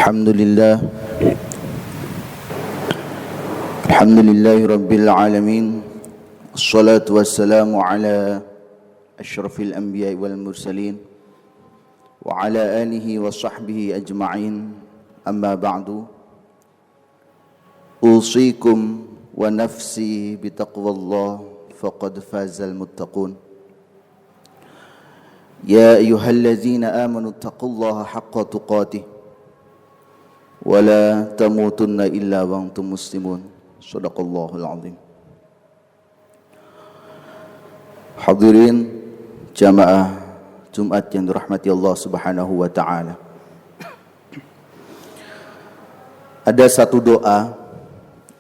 Alhamdulillah Alhamdulillahi Rabbil Alamin. Assalatu wassalamu ala ashrafil anbiya wal mursalin wa ala alihi wa sahbihi ajma'in. Amma ba'du. Usikum wa nafsi bitaqwallah faqad fazal muttaqun. Ya ayyuhallazina amanu taqullaha haqqa tuqatih wala tamutunna illa wa antum muslimun. Shadaqallahul azim. Hadirin jamaah Jumat yang dirahmati Allah Subhanahu wa taala. Ada satu doa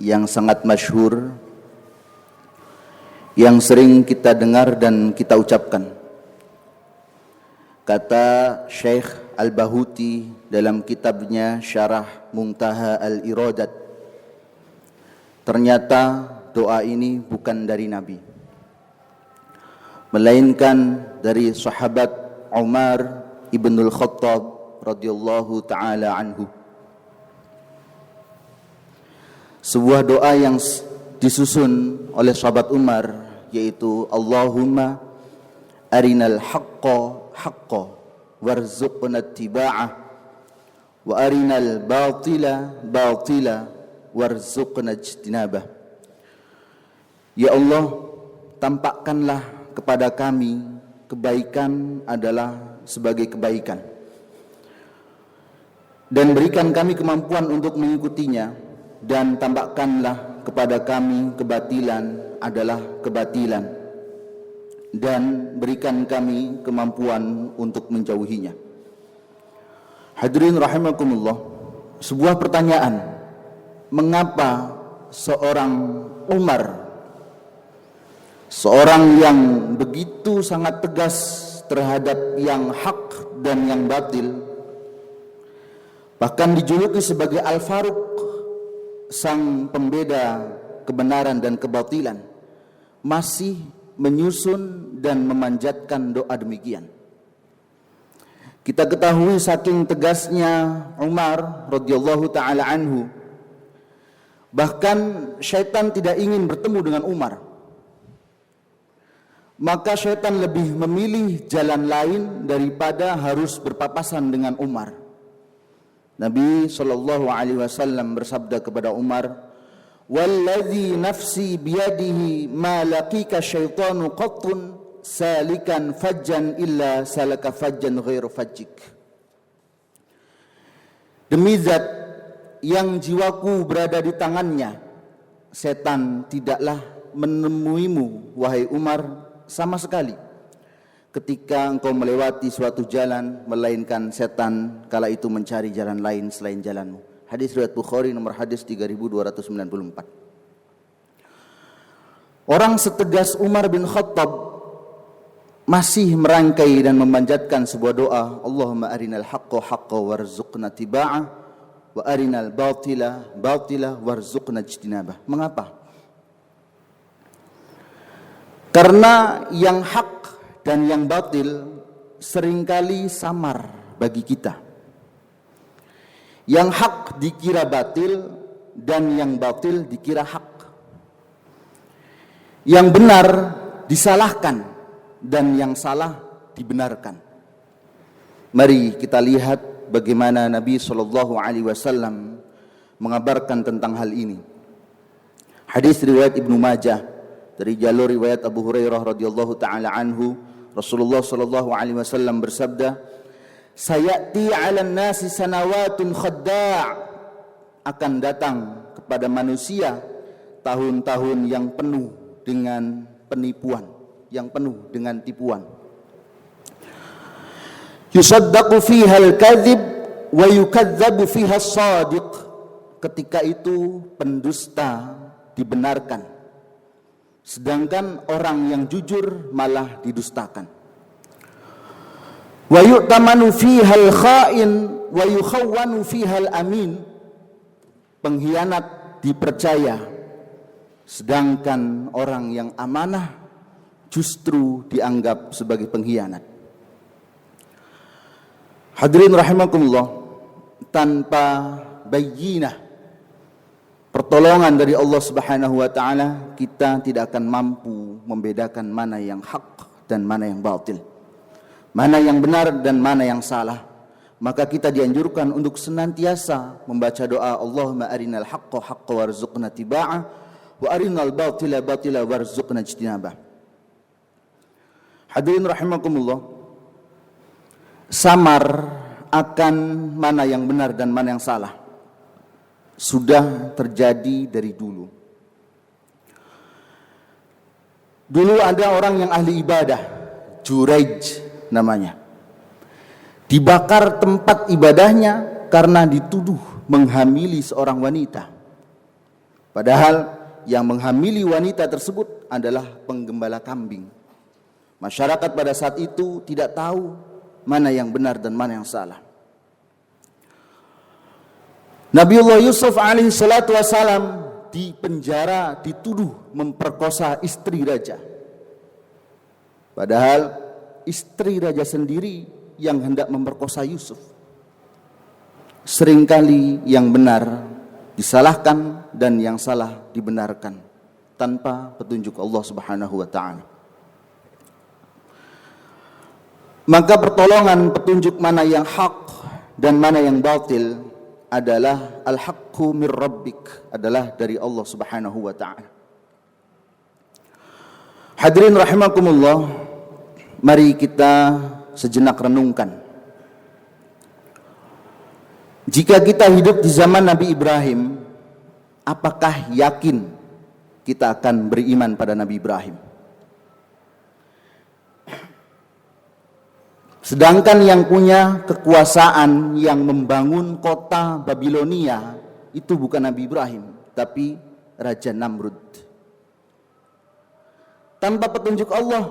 yang sangat masyhur yang sering kita dengar dan kita ucapkan. Kata Syekh Al-Bahuti dalam kitabnya Syarah Muntaha Al-Iradat, ternyata doa ini bukan dari Nabi, melainkan dari sahabat Umar ibnul Khattab radhiyallahu ta'ala anhu. Sebuah doa yang disusun oleh sahabat Umar, yaitu Allahumma arinal haqqa haqqa warzuqna ittiba'ah wa arinal batila batila warzuqna ijtinabah. Ya Allah, tampakkanlah kepada kami kebaikan adalah sebagai kebaikan, dan berikan kami kemampuan untuk mengikutinya, dan tampakkanlah kepada kami kebatilan adalah kebatilan, dan berikan kami kemampuan untuk menjauhinya. Hadirin rahimakumullah, sebuah pertanyaan, mengapa seorang Umar, seorang yang begitu sangat tegas terhadap yang hak dan yang batil, bahkan dijuluki sebagai Al-Faruq, sang pembeda kebenaran dan kebatilan, masih menyusun dan memanjatkan doa demikian? Kita ketahui saking tegasnya Umar radhiyallahu taala anhu, bahkan syaitan tidak ingin bertemu dengan Umar. Maka syaitan lebih memilih jalan lain daripada harus berpapasan dengan Umar. Nabi sallallahu alaihi wasallam bersabda kepada Umar, "Walladzi nafsi biyadihi ma laqika syaitanu qattun salikan fajjan illa salaka fajjan ghairu fajjik." Demi zat yang jiwaku berada di tangannya, setan tidaklah menemuimu wahai Umar sama sekali ketika engkau melewati suatu jalan, melainkan setan kala itu mencari jalan lain selain jalanmu. Hadis riwayat Bukhari, nomor hadis 3294. Orang setegas Umar bin Khattab masih merangkai dan memanjatkan sebuah doa, Allahumma arinal haqqa haqqa warzuqna tiba'ah wa arinal batila batila warzuqna ijtinabah. Mengapa? Karena yang hak dan yang batil seringkali samar bagi kita. Yang hak dikira batil dan yang batil dikira hak. Yang benar disalahkan dan yang salah dibenarkan. Mari kita lihat bagaimana Nabi sallallahu alaihi wasallam mengabarkan tentang hal ini. Hadis riwayat Ibnu Majah dari jalur riwayat Abu Hurairah radhiyallahu taala anhu, Rasulullah sallallahu alaihi wasallam bersabda, "Sayati 'alan nasi sanawatun khadda'." Akan datang kepada manusia tahun-tahun yang penuh dengan penipuan, yang penuh dengan tipuan. Yusaddaqu fiha al-kadhib wa yukadzabu fiha as-shadiq. Ketika itu pendusta dibenarkan, sedangkan orang yang jujur malah didustakan. Wa yu'tamanu fiha al-kha'in wa yukhawwanu fiha al-amin. Pengkhianat dipercaya, sedangkan orang yang amanah justru dianggap sebagai pengkhianat. Hadirin rahimakumullah, tanpa bayyinah, pertolongan dari Allah Subhanahu wa taala, kita tidak akan mampu membedakan mana yang hak dan mana yang batil, mana yang benar dan mana yang salah. Maka kita dianjurkan untuk senantiasa membaca doa, Allahumma arinal haqqa haqqa warzuqna tiba'ah wa arinal batila batila warzuqna ijtinabah. Hadirin rahimakumullah, samar akan mana yang benar dan mana yang salah sudah terjadi dari dulu. Dulu ada orang yang ahli ibadah, Juraij namanya. Dibakar tempat ibadahnya karena dituduh menghamili seorang wanita. Padahal yang menghamili wanita tersebut adalah penggembala kambing. Masyarakat pada saat itu tidak tahu mana yang benar dan mana yang salah. Nabiullah Yusuf alaihi salatu wassalam di penjara dituduh memperkosa istri raja. Padahal istri raja sendiri yang hendak memperkosa Yusuf. Seringkali yang benar disalahkan dan yang salah dibenarkan tanpa petunjuk Allah Subhanahu wa taala. Maka pertolongan petunjuk mana yang hak dan mana yang batil adalah al-haqqu mir rabbik, adalah dari Allah Subhanahu wa taala. Hadirin rahimakumullah, mari kita sejenak renungkan. Jika kita hidup di zaman Nabi Ibrahim, apakah yakin kita akan beriman pada Nabi Ibrahim? Sedangkan yang punya kekuasaan yang membangun kota Babilonia itu bukan Nabi Ibrahim, tapi Raja Namrud. Tanpa petunjuk Allah,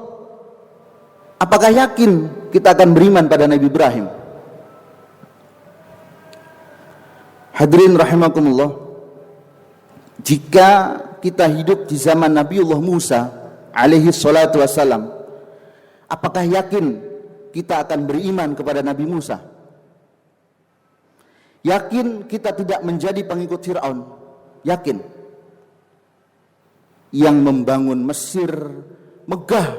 apakah yakin kita akan beriman pada Nabi Ibrahim? Hadirin rahimakumullah, jika kita hidup di zaman Nabiullah Musa alaihi salatu wassalam, apakah yakin kita akan beriman kepada Nabi Musa? Yakin kita tidak menjadi pengikut Fir'aun? Yakin? Yang membangun Mesir megah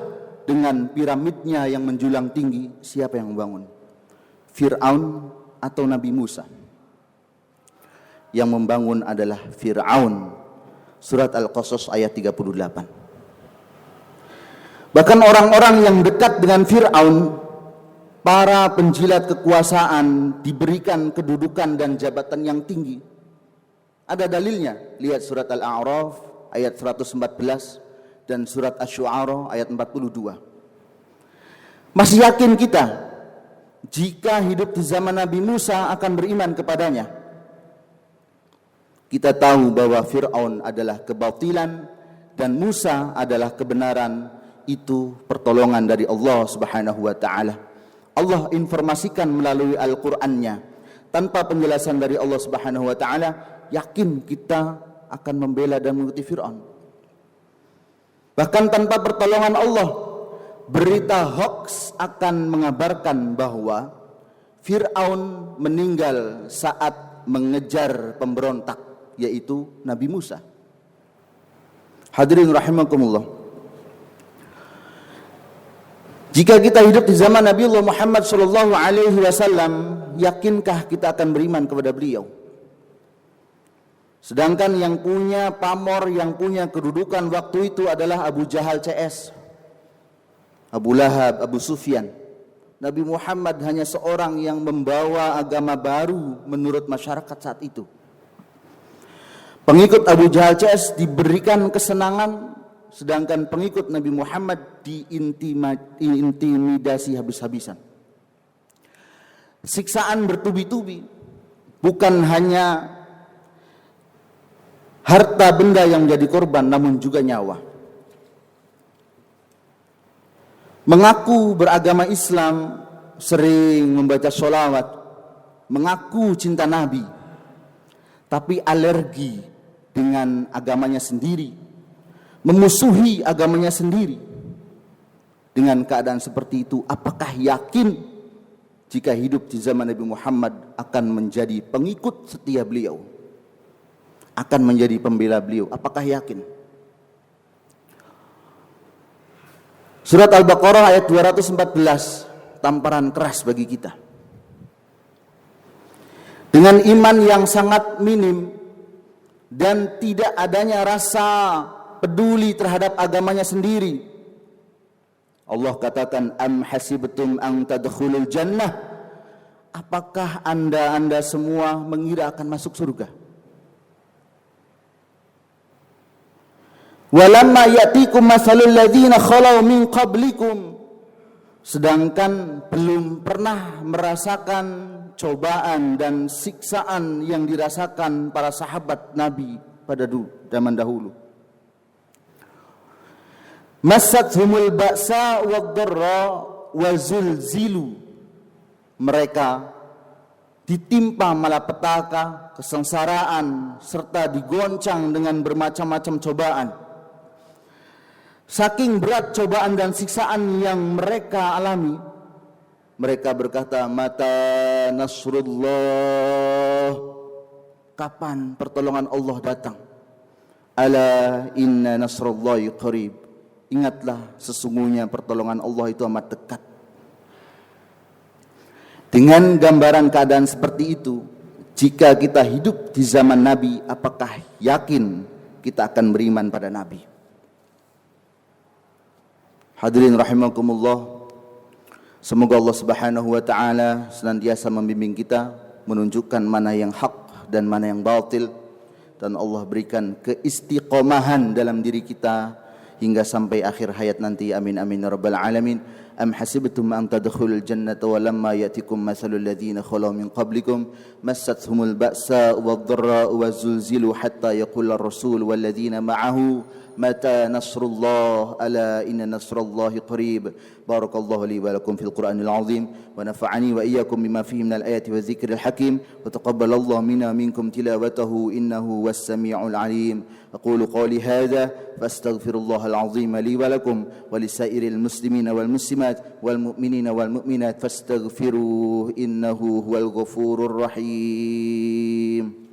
dengan piramidnya yang menjulang tinggi, siapa yang membangun? Fir'aun atau Nabi Musa? Yang membangun adalah Fir'aun. Surat Al-Qasas ayat 38. Bahkan orang-orang yang dekat dengan Fir'aun, para penjilat kekuasaan, diberikan kedudukan dan jabatan yang tinggi. Ada dalilnya, lihat surat Al-A'raf ayat 114 dan surat Asy-Syu'ara ayat 42. Masih yakin kita jika hidup di zaman Nabi Musa akan beriman kepadanya? Kita tahu bahwa Fir'aun adalah kebatilan dan Musa adalah kebenaran. Itu pertolongan dari Allah Subhanahu wa taala. Allah informasikan melalui Al-Qur'annya. Tanpa penjelasan dari Allah Subhanahu wa taala, yakin kita akan membela dan mengikuti Fir'aun. Bahkan tanpa pertolongan Allah, berita hoax akan mengabarkan bahwa Fir'aun meninggal saat mengejar pemberontak, yaitu Nabi Musa. Hadirin rahimakumullah, jika kita hidup di zaman Nabiullah Muhammad sallallahu alaihi wasallam, yakinkah kita akan beriman kepada beliau? Sedangkan yang punya pamor, yang punya kedudukan waktu itu adalah Abu Jahal CS, Abu Lahab, Abu Sufyan. Nabi Muhammad hanya seorang yang membawa agama baru menurut masyarakat saat itu. Pengikut Abu Jahal CS diberikan kesenangan, sedangkan pengikut Nabi Muhammad diintimidasi habis-habisan. Siksaan bertubi-tubi, bukan hanya harta benda yang menjadi korban, namun juga nyawa. Mengaku beragama Islam, sering membaca sholawat, mengaku cinta Nabi, tapi alergi dengan agamanya sendiri, memusuhi agamanya sendiri. Dengan keadaan seperti itu, apakah yakin jika hidup di zaman Nabi Muhammad akan menjadi pengikut setia beliau, akan menjadi pembela beliau. Apakah yakin? Surat Al-Baqarah ayat 214, tamparan keras bagi kita. Dengan iman yang sangat minim dan tidak adanya rasa peduli terhadap agamanya sendiri, Allah katakan, am hasibtum an tadkhulul jannah, apakah anda semua mengira akan masuk surga? Walamma ya'tikum masalul ladzina khalau min qablikum, sedangkan belum pernah merasakan cobaan dan siksaan yang dirasakan para sahabat Nabi pada zaman dahulu. Massathumul ba'sa wad-dharra wa zulzilu, mereka ditimpa malapetaka, kesengsaraan, serta digoncang dengan bermacam-macam cobaan. Saking berat cobaan dan siksaan yang mereka alami, mereka berkata, mata nasrullah, kapan pertolongan Allah datang? Ala inna nasrullahi qarib, ingatlah sesungguhnya pertolongan Allah itu amat dekat. Dengan gambaran keadaan seperti itu, jika kita hidup di zaman Nabi, apakah yakin kita akan beriman pada Nabi? Hadirin rahimakumullah, semoga Allah Subhanahu wa taala senantiasa membimbing kita, menunjukkan mana yang hak dan mana yang batil, dan Allah berikan keistiqomahan dalam diri kita hingga sampai akhir hayat nanti. Amin amin ya rabbal alamin. Am hasibtum an tadkhulul jannata wa lamma ya'tikum mathalul ladzina khalu min qablikum massathumul ba'sa wad-dharra wa zulzilu hatta yaqula ar-rasul wal ladzina ma'ahu mata nasrullah ala inna nasrallahi qarib. Barakallahu li wa lakum fil Qur'anil azim wa nafa'ani wa iyyakum bima fihi minal ayati wa dzikril hakim wa taqabbalallahu minna minkum tilawatahu innahu was-sami'ul alim. Aqulu qawli hadha fastaghfirullahal azim li wa lakum wa lisairil muslimina wal muslimat wal mu'minina wal mu'minat fastaghfiruhu innahu huwal ghafurur rahim.